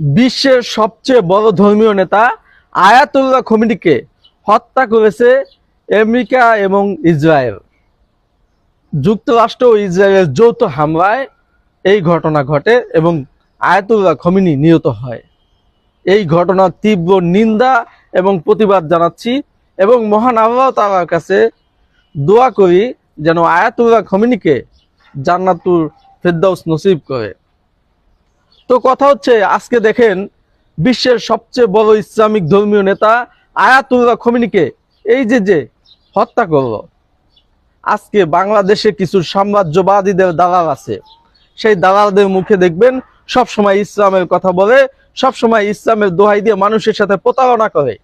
বিশ্বের সবচেয়ে বড় ধর্মীয় নেতা আয়াতুল্লাহ খোমেনিকে হত্যা করেছে আমেরিকা এবং ইসরায়েল। যুক্তরাষ্ট্র ও ইসরায়েলের যৌথ হামলায় এই ঘটনা ঘটে এবং আয়াতুল্লাহ খোমেনি নিহত হয়। এই ঘটনার তীব্র নিন্দা এবং প্রতিবাদ জানাচ্ছি এবং মহান আল্লাহ তাআলার কাছে দোয়া করি যেন আয়াতুল্লাহ খোমেনিকে জান্নাতুল ফেরদাউস নসিব করে। তো কথা হচ্ছে, আজকে দেখেন বিশ্বের সবচেয়ে বড় ইসলামিক ধর্মীয় নেতা আয়াতুল্লাহ খোমেনিকে এই যে হত্যা করলো। আজকে বাংলাদেশে কিছু সাম্রাজ্যবাদীদের দালাল আছে, সেই দালালদের মুখে দেখবেন সব সময় ইসলামের কথা বলে, সব সময় ইসলামের দোহাই দিয়ে মানুষের সাথে প্রতারণা করে,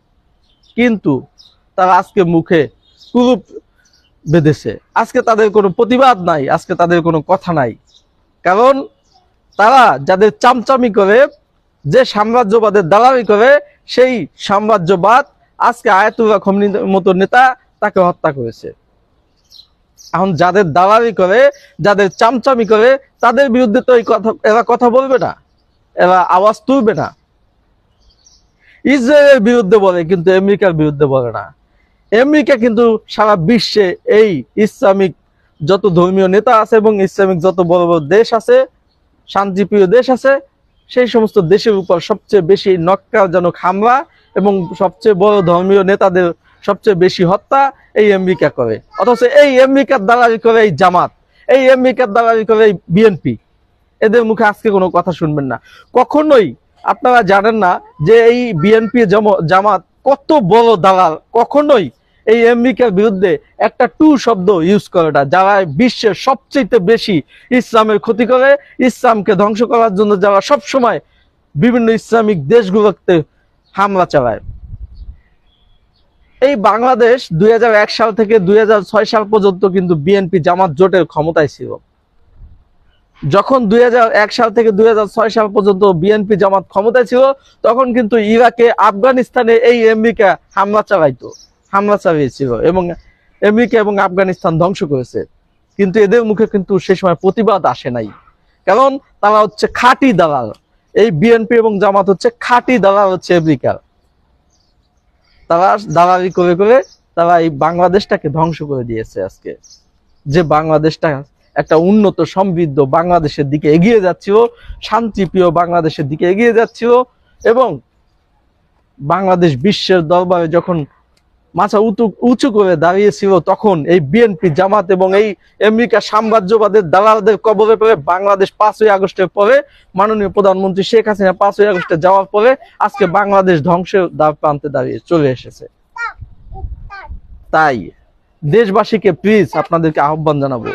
কিন্তু তারা আজকে মুখে কুলুপ বেঁধেছে। আজকে তাদের কোনো প্রতিবাদ নাই, আজকে তাদের কোনো কথা নাই, কারণ তারা যাদের চামচামি করে, যে সাম্রাজ্যবাদের দালালি করে, সেই সাম্রাজ্যবাদ আজকে আয়াতুল্লাহ খোমেনির মতো নেতা তাকে হত্যা করেছে। এখন যাদের দালালি করে, যাদের চামচামি করে, তাদের বিরুদ্ধে তো এই কথা এরা কথা বলবে না, এরা আওয়াজ তুলবে না। ইসরায়েলের বিরুদ্ধে বলে, কিন্তু আমেরিকার বিরুদ্ধে বলে না। আমেরিকা কিন্তু সারা বিশ্বে এই ইসলামিক যত ধর্মীয় নেতা আছে এবং ইসলামিক যত বড় বড় দেশ আছে, শান্তিপ্রিয় দেশ আছে, সেই সমস্ত দেশের উপর সবচেয়ে বেশি নক্কারজনক হামলা এবং সবচেয়ে বড় ধর্মীয় নেতাদের সবচেয়ে বেশি হত্যা এই আমেরিকা করে। অথচ এই আমেরিকার দালালি করে এই জামাত, এই আমেরিকার দালালি করে এই বিএনপি, এদের মুখে আজকে কোনো কথা শুনবেন না। কখনোই আপনারা জানেন না যে এই বিএনপি জামাত কত বড় দালাল। কখনোই এই আমেরিকার বিরুদ্ধে একটা টু শব্দ ইউজ করে না। যারা বিশ্বের সবচেয়ে বেশি ইসলামের ক্ষতি করে, ইসলামকে ধ্বংস করার জন্য যারা সবসময় বিভিন্ন ইসলামিক দেশগুলোতে হামলা চালায়। এই বাংলাদেশ 2001 সাল থেকে 2006 সাল পর্যন্ত কিন্তু বিএনপি জামাত জোটের ক্ষমতায় ছিল। যখন 2001 সাল থেকে 2006 সাল পর্যন্ত বিএনপি জামাত ক্ষমতায় ছিল, তখন কিন্তু ইরাকে, আফগানিস্তানে এই আমেরিকা হামলা চালিয়েছিল এবং আমেরিকা এবং আফগানিস্তান ধ্বংস করেছে। কিন্তু এদের মুখে কিন্তু সে সময় প্রতিবাদ আসে নাই, কারণ তারা হচ্ছে খাঁটি দালাল। এই বিএনপি এবং জামাত হচ্ছে খাঁটি দালাল, হচ্ছে আমেরিকার। তারা দালালি করে করে তারা এই বাংলাদেশটাকে ধ্বংস করে দিয়েছে। আজকে যে বাংলাদেশটা একটা উন্নত সমৃদ্ধ বাংলাদেশের দিকে এগিয়ে যাচ্ছিল, শান্তিপ্রিয় বাংলাদেশের দিকে এগিয়ে যাচ্ছিল, এবং বাংলাদেশ বিশ্বের দরবারে যখন মাথা উঁচু করে দাঁড়িয়েছিল, তখন এই বিএনপি জামাত এবং এই আমেরিকা সাম্রাজ্যবাদের দালালদের কবলে পড়ে বাংলাদেশ 5ই আগস্টের পরে মাননীয় প্রধানমন্ত্রী শেখ হাসিনা 5ই আগস্টে যাওয়ার পরে আজকে বাংলাদেশ ধ্বংসের দ্বার প্রান্তে দাঁড়িয়ে চলে এসেছে। তাই দেশবাসীকে প্লিজ আপনাদেরকে আহ্বান জানাবো,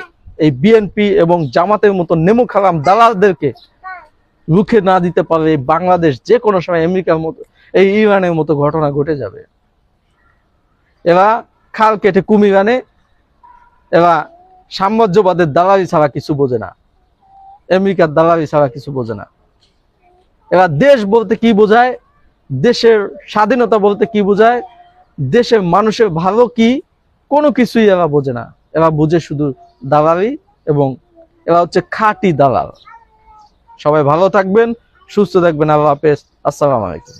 এই বিএনপি এবং জামাতের মতো নেমু খারাম দালালদেরকে রুখে না দিতে পারলে বাংলাদেশ যে কোনো সময় আমেরিকার মতো, এই ইরানের মতো ঘটনা ঘটে যাবে। এরা খাল কেটে কুমির আনে, এরা সাম্রাজ্যবাদের দালালি ছাড়া কিছু বোঝে না, আমেরিকার দালালি ছাড়া কিছু বোঝে না। এরা দেশ বলতে কি বোঝায়, দেশের স্বাধীনতা বলতে কি বোঝায়, দেশের মানুষের ভালো কি, কোনো কিছুই এরা বোঝে না। এরা বোঝে শুধু দালালি, এবং এরা হচ্ছে খাঁটি দালাল। সবাই ভালো থাকবেন, সুস্থ থাকবেন। আল্লাহ হাফেজ। আসসালামু আলাইকুম।